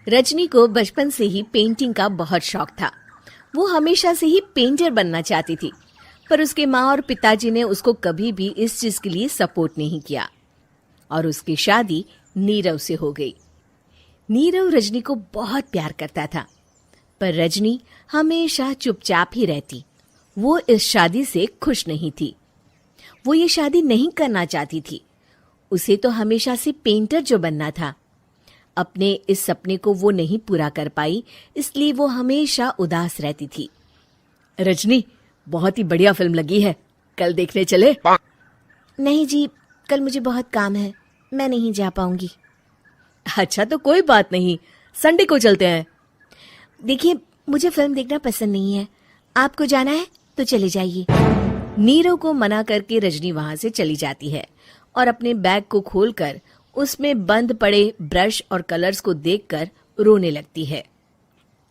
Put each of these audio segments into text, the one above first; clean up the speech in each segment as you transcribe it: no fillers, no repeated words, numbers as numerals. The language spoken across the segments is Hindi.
रजनी को बचपन से ही पेंटिंग का बहुत शौक था। वो हमेशा से ही पेंटर बनना चाहती थी, पर उसके माँ और पिताजी ने उसको कभी भी इस चीज के लिए सपोर्ट नहीं किया और उसकी शादी नीरव से हो गई। नीरव रजनी को बहुत प्यार करता था, पर रजनी हमेशा चुपचाप ही रहती। वो इस शादी से खुश नहीं थी। वो ये शादी नहीं करना चाहती थी। उसे तो हमेशा से पेंटर जो बनना था। अपने इस सपने को वो नहीं पूरा कर पाई, इसलिए वो हमेशा उदास रहती थी। रजनी, बहुत ही बढ़िया फिल्म लगी है, कल देखने चले? नहीं जी, कल मुझे बहुत काम है, मैं नहीं जा पाऊंगी। अच्छा तो कोई बात नहीं, संडे को चलते हैं। देखिए, मुझे फिल्म देखना पसंद नहीं है। आपको जाना है तो चले जाइए। नीरव को मना करके रजनी वहां से चली जाती है और अपने बैग को खोलकर उसमें बंद पड़े ब्रश और कलर्स को देखकर रोने लगती है।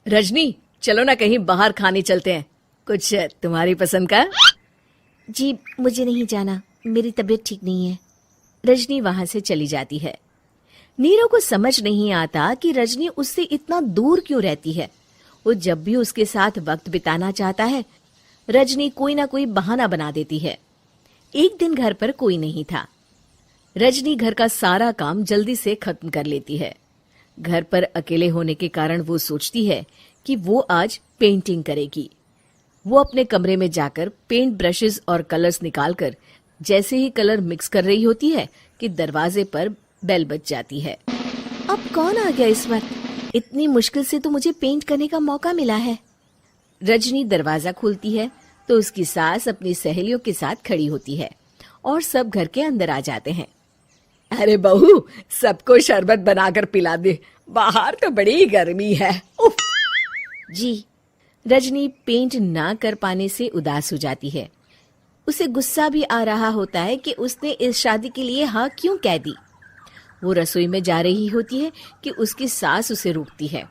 रजनी, चलो ना कहीं बाहर खाने चलते हैं, कुछ तुम्हारी पसंद का। जी, मुझे नहीं जाना, मेरी तबीयत ठीक नहीं है। रजनी वहां से चली जाती है। नीरव को समझ नहीं आता कि रजनी उससे इतना दूर क्यों रहती है। वो जब भी उसके साथ वक्त बिताना चाहता है, रजनी कोई ना कोई बहाना बना देती है। एक दिन घर पर कोई नहीं था। रजनी घर का सारा काम जल्दी से खत्म कर लेती है। घर पर अकेले होने के कारण वो सोचती है कि वो आज पेंटिंग करेगी। वो अपने कमरे में जाकर पेंट ब्रशेस और कलर्स निकालकर जैसे ही कलर मिक्स कर रही होती है कि दरवाजे पर बेल बज जाती है। अब कौन आ गया इस वक्त? इतनी मुश्किल से तो मुझे पेंट करने का मौका मिला है। रजनी दरवाजा खोलती है तो उसकी सास अपनी सहेलियों के साथ खड़ी होती है और सब घर के अंदर आ जाते हैं। अरे बहू, सबको शरबत बनाकर पिला दे, बाहर तो बड़ी गर्मी है। उफ। जी। रजनी पेंट ना कर पाने से उदास हो जाती है। उसे गुस्सा भी आ रहा होता है कि उसने इस शादी के लिए हाँ क्यों कह दी। वो रसोई में जा रही होती है कि उसकी सास उसे रोकती है।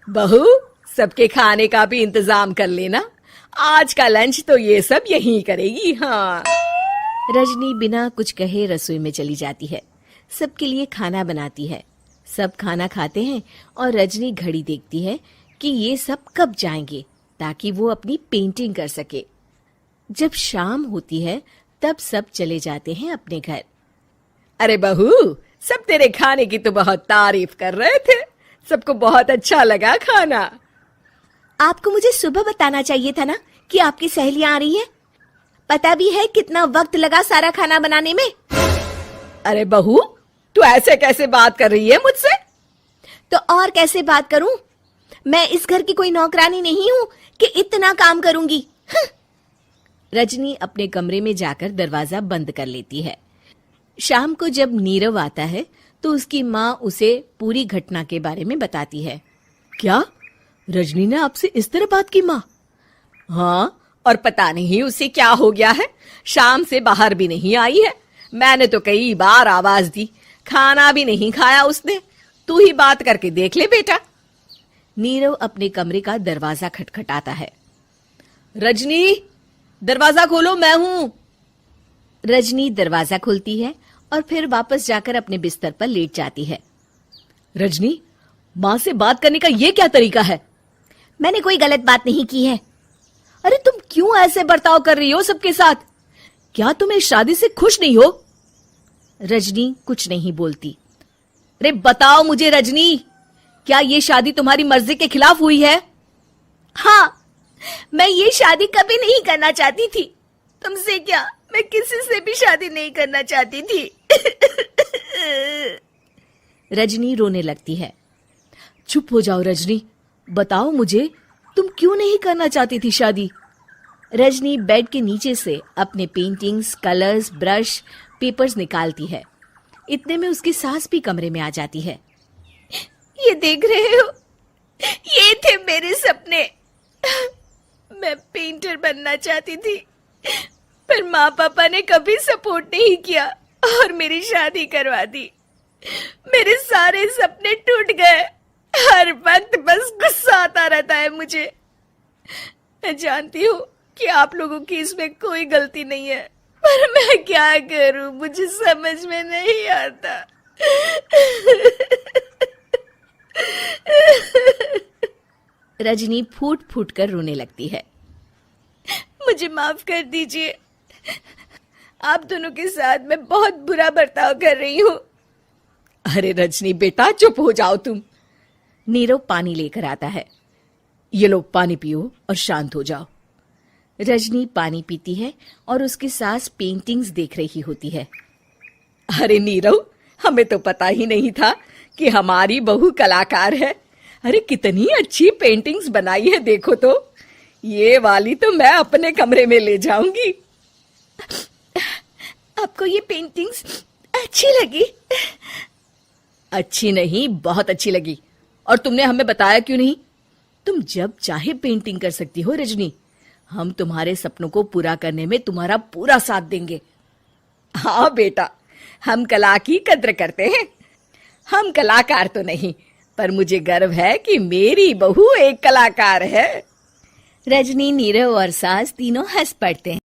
बहू, सबके खाने का भी इंतजाम कर लेना, आज का लंच तो ये सब यहीं करेगी। हाँ। रजनी बिना कुछ कहे रसोई में चली जाती है। सबके लिए खाना बनाती है। सब खाना खाते हैं और रजनी घड़ी देखती है कि ये सब कब जाएंगे ताकि वो अपनी पेंटिंग कर सके। जब शाम होती है तब सब चले जाते हैं अपने घर। अरे बहू, सब तेरे खाने की तो बहुत तारीफ कर रहे थे, सबको बहुत अच्छा लगा खाना। आपको मुझे सुबह बताना चाहिए था ना कि आपकी सहेलियां आ रही हैं। पता भी है कितना वक्त लगा सारा खाना बनाने में। अरे बहू, तू ऐसे कैसे बात कर रही है मुझसे? तो और कैसे बात करूं? मैं इस घर की कोई नौकरानी नहीं हूं कि इतना काम करूंगी। रजनी अपने कमरे में जाकर दरवाजा बंद कर लेती है। शाम को जब नीरव आता है तो उसकी माँ उसे पूरी घटना के बारे में बताती है। क्या रजनी ने आपसे इस तरह बात की माँ? हाँ, और पता नहीं उसे क्या हो गया है, शाम से बाहर भी नहीं आई है। मैंने तो कई बार आवाज दी, खाना भी नहीं खाया उसने। तू ही बात करके देख ले बेटा। नीरव अपने कमरे का दरवाजा खटखटाता है। रजनी, दरवाजा खोलो, मैं हूं। रजनी दरवाजा खोलती है और फिर वापस जाकर अपने बिस्तर पर लेट जाती है। रजनी, माँ से बात करने का ये क्या तरीका है? मैंने कोई गलत बात नहीं की है। अरे तुम क्यों ऐसे बर्ताव कर रही हो सबके साथ? क्या तुम इस शादी से खुश नहीं हो? रजनी कुछ नहीं बोलती। अरे बताओ मुझे रजनी, क्या ये शादी तुम्हारी मर्जी के खिलाफ हुई है? हाँ, मैं ये शादी कभी नहीं करना चाहती थी। तुमसे क्या, मैं किसी से भी शादी नहीं करना चाहती थी। रजनी रोने लगती है। चुप हो जाओ रजनी, बताओ मुझे, तुम क्यों नहीं करना चाहती थी शादी? रजनी बेड के नीचे से अपने पेंटिंग्स, कलर्स, ब्रश, पेपर्स निकालती है। इतने में उसकी सास भी कमरे में आ जाती है। ये देख रहे हो, ये थे मेरे सपने। मैं पेंटर बनना चाहती थी, पर माँ पापा ने कभी सपोर्ट नहीं किया और मेरी शादी करवा दी। मेरे सारे सपने टूट गए। हर वक्त बस गुस्सा आता रहता है मुझे। मैं जानती हूँ कि आप लोगों की इसमें कोई गलती नहीं है, पर मैं क्या करूं, मुझे समझ में नहीं आता। रजनी फूट फूट कर रोने लगती है। मुझे माफ कर दीजिए, आप दोनों के साथ मैं बहुत बुरा बर्ताव कर रही हूँ। अरे रजनी बेटा चुप हो जाओ तुम। नीरव पानी लेकर आता है। ये लो पानी पियो और शांत हो जाओ। रजनी पानी पीती है और उसकी सास पेंटिंग्स देख रही होती है। अरे नीरव, हमें तो पता ही नहीं था कि हमारी बहू कलाकार है। अरे कितनी अच्छी पेंटिंग्स बनाई है, देखो तो। ये वाली तो मैं अपने कमरे में ले जाऊंगी। आपको ये पेंटिंग्स अच्छी लगी? अच्छी नहीं, बहुत अच्छी लगी। और तुमने हमें बताया क्यों नहीं? तुम जब चाहे पेंटिंग कर सकती हो रजनी। हम तुम्हारे सपनों को पूरा करने में तुम्हारा पूरा साथ देंगे। हाँ बेटा, हम कला की कद्र करते हैं। हम कलाकार तो नहीं, पर मुझे गर्व है कि मेरी बहू एक कलाकार है। रजनी, नीरव और सास तीनों हंस पड़ते हैं।